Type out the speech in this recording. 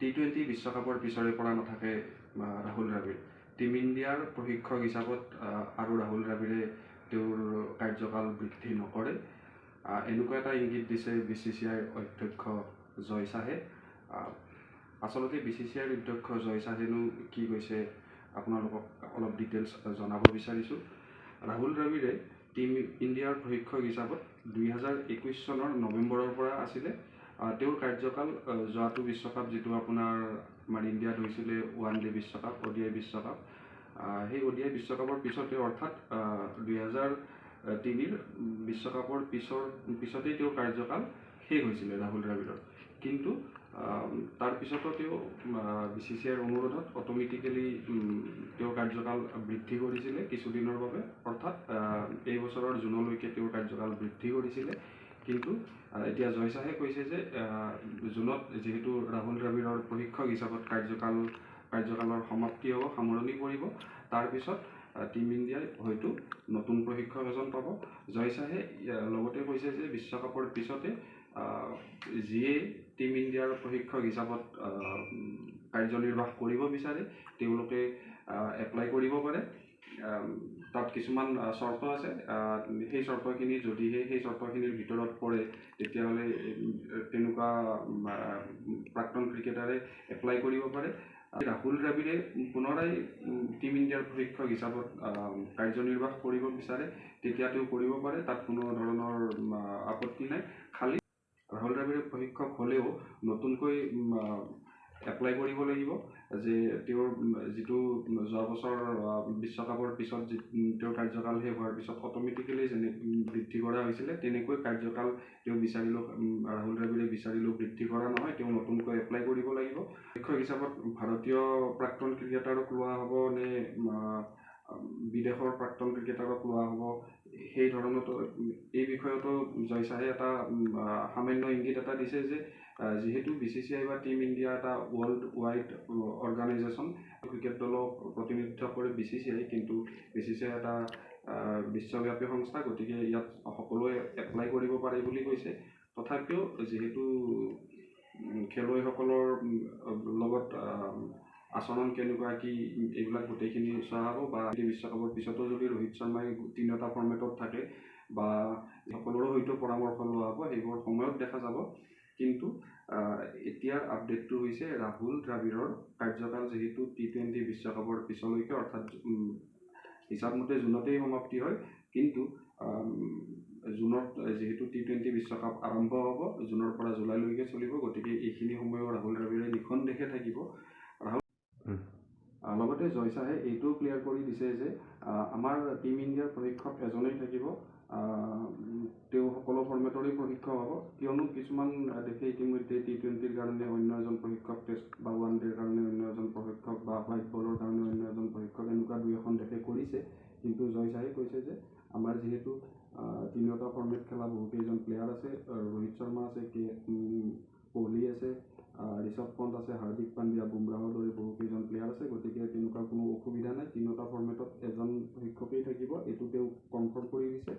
T20 বিশ্বকাপৰ পিছৰে পৰা নাথাকে ৰাহুল দ্ৰাবিড়। টিম ইণ্ডিয়াৰ প্ৰশিক্ষক হিচাপত আৰু ৰাহুল দ্ৰাবিড়ে তেওঁৰ কাৰ্যকাল বৃদ্ধি নকৰে, এনেকুৱা এটা ইংগিত দিছে BCCIৰ অধ্যক্ষ জয় শাহে। আচলতে BCCIৰ অধ্যক্ষ জয় শাহেনো কি কৈছে আপোনালোকক অলপ ডিটেইলছ জনাব বিচাৰিছোঁ। ৰাহুল দ্ৰাবিড়ে টিম ইণ্ডিয়াৰ প্ৰশিক্ষক হিচাপত 2021 চনৰ নৱেম্বৰৰ পৰা আছিলে। তেওঁৰ কাৰ্যকাল যোৱাটো বিশ্বকাপ যিটো আপোনাৰ আমাৰ ইণ্ডিয়াত হৈছিলে ওৱান ডে বিশ্বকাপ, ODI বিশ্বকাপ, সেই ODI বিশ্বকাপৰ পিছতে অৰ্থাৎ 2003 বিশ্বকাপৰ পিছতেই তেওঁৰ কাৰ্যকাল শেষ হৈছিলে ৰাহুল দ্ৰাবিড়ৰ। কিন্তু তাৰ পিছতো তেওঁ BCCIৰ অনুৰোধত অট'মেটিকেলি তেওঁৰ কাৰ্যকাল বৃদ্ধি কৰিছিলে কিছুদিনৰ বাবে, অৰ্থাৎ এই বছৰৰ জুনলৈকে তেওঁৰ কাৰ্যকাল বৃদ্ধি কৰিছিলে। কিন্তু এতিয়া জয় শাহে কৈছে যে জুনত যিহেতু ৰাহুল দ্ৰাবিড়ৰ প্ৰশিক্ষক হিচাপত কাৰ্যকালৰ সমাপ্তি হ'ব, সামৰণি পৰিব, তাৰপিছত টিম ইণ্ডিয়াই হয়তো নতুন প্ৰশিক্ষক এজন পাব। জয় শাহে লগতে কৈছে যে বিশ্বকাপৰ পিছতে যিয়ে টিম ইণ্ডিয়াৰ প্ৰশিক্ষক হিচাপত কাৰ্যনিৰ্বাহ কৰিব বিচাৰে তেওঁলোকে এপ্লাই কৰিব পাৰে। তাত কিছুমান চৰ্ত আছে, সেই চৰ্তখিনি যদিহে সেই চৰ্তখিনিৰ ভিতৰত পৰে তেতিয়াহ'লে তেনেকুৱা প্ৰাক্তন ক্ৰিকেটাৰে এপ্লাই কৰিব পাৰে। ৰাহুল দ্ৰাবিড়ে পুনৰাই টিম ইণ্ডিয়াৰ প্ৰশিক্ষক হিচাপত কাৰ্যনিৰ্বাহ কৰিব বিচাৰে তেতিয়া তেওঁ কৰিব পাৰে, তাত কোনো ধৰণৰ আপত্তি নাই। খালি ৰাহুল দ্ৰাবিড়ে প্ৰশিক্ষক হ'লেও নতুনকৈ এপ্লাই কৰিব লাগিব যে তেওঁৰ যিটো যোৱা বছৰ বিশ্বকাপৰ পিছত তেওঁৰ কাৰ্যকাল শেষ হোৱাৰ পিছত অট'মেটিকেলি বৃদ্ধি কৰা হৈছিলে, তেনেকৈ কাৰ্যকাল তেওঁ বিচাৰিলেও ৰাহুল দ্ৰাবিড়ে বিচাৰিলেও বৃদ্ধি কৰা নহয়, তেওঁ নতুনকৈ এপ্লাই কৰিব লাগিব। প্ৰশিক্ষক হিচাপত ভাৰতীয় প্ৰাক্তন ক্ৰিকেটাৰক লোৱা হ'ব নে বিদেশৰ প্ৰাক্তন ক্ৰিকেটাৰক লোৱা হ'ব, সেই ধৰণতো এই বিষয়তো জয় শাহে এটা সামান্য ইংগিত এটা দিছে যে যিহেতু BCCI বা টিম ইণ্ডিয়া এটা ৱৰ্ল্ড ৱাইড অৰ্গেনাইজেশ্যন, ক্ৰিকেট দলক প্ৰতিনিধিত্ব কৰে BCCI, কিন্তু BCCI এটা বিশ্বব্যাপী সংস্থা, গতিকে ইয়াত সকলোৱে এপ্লাই কৰিব পাৰে বুলি কৈছে। তথাপিও যিহেতু খেলুৱৈসকলৰ লগত আচৰণ কেনেকুৱা কি এইবিলাক গোটেইখিনি চোৱা হ'ব, বা বিশ্বকাপৰ পিছতো যদি ৰোহিত শৰ্মাই 3টা ফৰ্মেটত থাকে বা সকলোৰো হয়তো পৰামৰ্শ লোৱা হ'ব, সেইবোৰ সময়ত দেখা যাব। কিন্তু এতিয়াৰ আপডেটটো হৈছে ৰাহুল দ্ৰাবিড়ৰ কাৰ্যকাল যিহেতু T20 বিশ্বকাপৰ পিছলৈকে অৰ্থাৎ হিচাপ মতে জুনতেই সমাপ্তি হয়, কিন্তু জুনত যিহেতু T20 বিশ্বকাপ আৰম্ভ হ'ব, জুনৰ পৰা জুলাইলৈকে চলিব, গতিকে এইখিনি সময়ো ৰাহুল দ্ৰাবিড়ে নিঃসন্দেহে থাকিব। লগতে জয় শাহে এইটোও ক্লিয়াৰ কৰি দিছে যে আমাৰ টিম ইণ্ডিয়াৰ প্ৰশিক্ষক এজনেই থাকিব, তেওঁ সকলো ফৰ্মেটৰে প্ৰশিক্ষক হ'ব, কিয়নো কিছুমান দেশে ইতিমধ্যে T20ৰ কাৰণে অন্য এজন প্ৰশিক্ষক, টেষ্ট বা ওৱান ডেৰ কাৰণে অন্য এজন প্ৰশিক্ষক বা হোৱাইট বলৰ কাৰণে অন্য এজন প্ৰশিক্ষক, এনেকুৱা 2-এখন দেশে কৰিছে। কিন্তু জয় শাহে কৈছে যে আমাৰ যিহেতু 3টা ফৰ্মেট খেলা বহুকেইজন প্লেয়াৰ আছে, ৰোহিত শৰ্মা আছে, কোহলি আছে, ঋষভ পন্ত আছে, হাৰ্দিক পাণ্ডিয়া, বুমৰাহৰ দৰে বহুকেইজন প্লেয়াৰ আছে, গতিকে তেনেকুৱা কোনো অসুবিধা নাই, 3টা ফৰ্মেটত এজন প্ৰশিক্ষকেই থাকিব, এইটো তেওঁ কনফাৰ্ম কৰি দিছে।